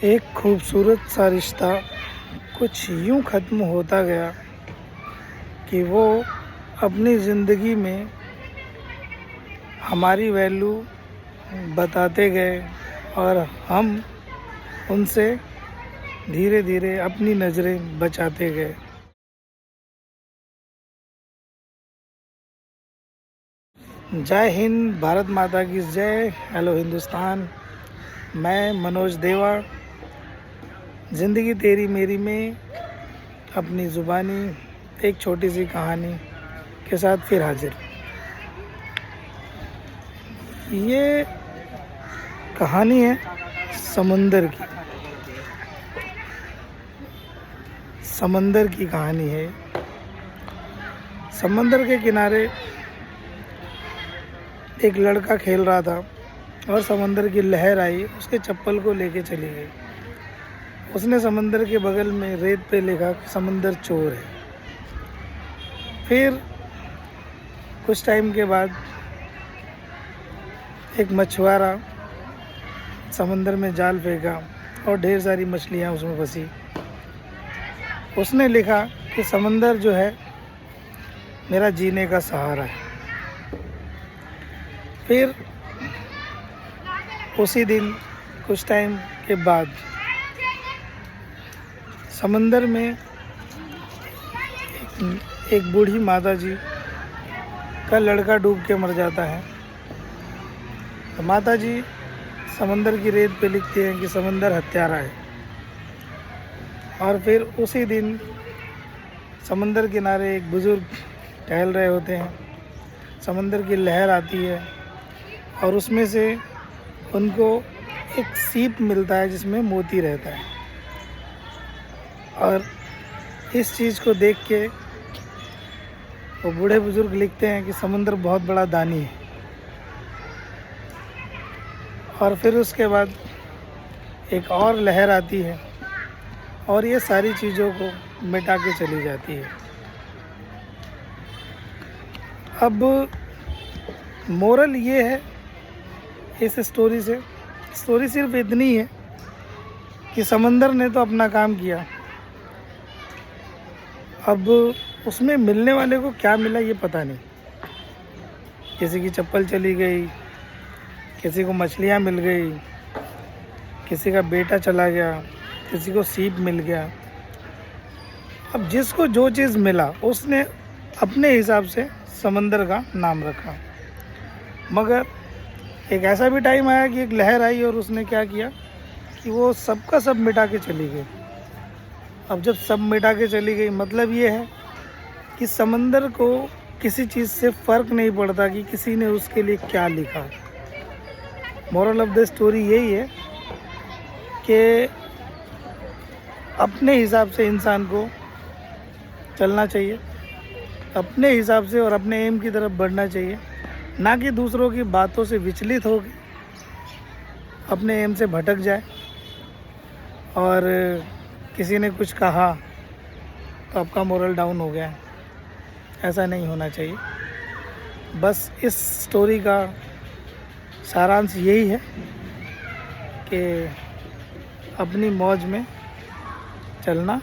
एक खूबसूरत सा रिश्ता कुछ यूं ख़त्म होता गया कि वो अपनी ज़िंदगी में हमारी वैल्यू बताते गए और हम उनसे धीरे धीरे अपनी नज़रें बचाते गए। जय हिंद, भारत माता की जय। हेलो हिंदुस्तान। मैं मनोज देवा ज़िंदगी तेरी मेरी में अपनी ज़ुबानी एक छोटी सी कहानी के साथ फिर हाजिर। ये कहानी है समंदर की। समंदर की कहानी है। समंदर के किनारे एक लड़का खेल रहा था और समंदर की लहर आई, उसके चप्पल को लेके चली गई। उसने समंदर के बगल में रेत पे लिखा कि समंदर चोर है। फिर कुछ टाइम के बाद एक मछुआरा समंदर में जाल फेंका और ढेर सारी मछलियाँ उसमें फंसी। उसने लिखा कि समंदर जो है मेरा जीने का सहारा है। फिर उसी दिन कुछ टाइम के बाद समंदर में एक बूढ़ी माता जी का लड़का डूब के मर जाता है। तो माता जी समंदर की रेत पे लिखती हैं कि समंदर हत्यारा है। और फिर उसी दिन समंदर किनारे एक बुज़ुर्ग टहल रहे होते हैं। समंदर की लहर आती है और उसमें से उनको एक सीप मिलता है जिसमें मोती रहता है। और इस चीज़ को देख के वो बूढ़े बुजुर्ग लिखते हैं कि समंदर बहुत बड़ा दानी है। और फिर उसके बाद एक और लहर आती है और ये सारी चीज़ों को मिटा के चली जाती है। अब मोरल ये है इस स्टोरी से, स्टोरी सिर्फ इतनी है कि समंदर ने तो अपना काम किया। अब उसमें मिलने वाले को क्या मिला ये पता नहीं। किसी की चप्पल चली गई, किसी को मछलियाँ मिल गई, किसी का बेटा चला गया, किसी को सीप मिल गया। अब जिसको जो चीज़ मिला उसने अपने हिसाब से समंदर का नाम रखा। मगर एक ऐसा भी टाइम आया कि एक लहर आई और उसने क्या किया कि वो सबका सब मिटा के चली गई। अब जब सब मिटा के चली गई मतलब ये है कि समंदर को किसी चीज़ से फ़र्क नहीं पड़ता कि किसी ने उसके लिए क्या लिखा। मोरल ऑफ द स्टोरी यही है कि अपने हिसाब से इंसान को चलना चाहिए, अपने हिसाब से और अपने एम की तरफ बढ़ना चाहिए, ना कि दूसरों की बातों से विचलित हो अपने एम से भटक जाए। और किसी ने कुछ कहा तो आपका मोरल डाउन हो गया, ऐसा नहीं होना चाहिए। बस इस स्टोरी का सारांश यही है कि अपनी मौज में चलना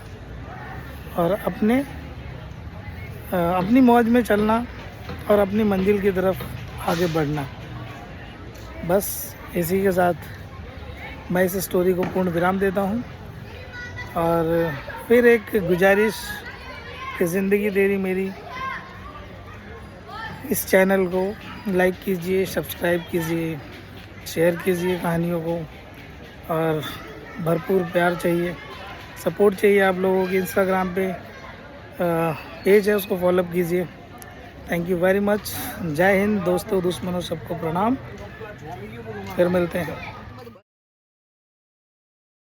और अपनी मौज में चलना और अपनी मंजिल की तरफ आगे बढ़ना। बस इसी के साथ मैं इस स्टोरी को पूर्ण विराम देता हूँ। और फिर एक गुजारिश कि ज़िंदगी तेरी मेरी इस चैनल को लाइक कीजिए, सब्सक्राइब कीजिए, शेयर कीजिए कहानियों को। और भरपूर प्यार चाहिए, सपोर्ट चाहिए आप लोगों की। इंस्टाग्राम पे पेज है, उसको फॉलो कीजिए। Thank you very much. जय हिंद दोस्तों, दुश्मनों सबको प्रणाम। फिर मिलते हैं।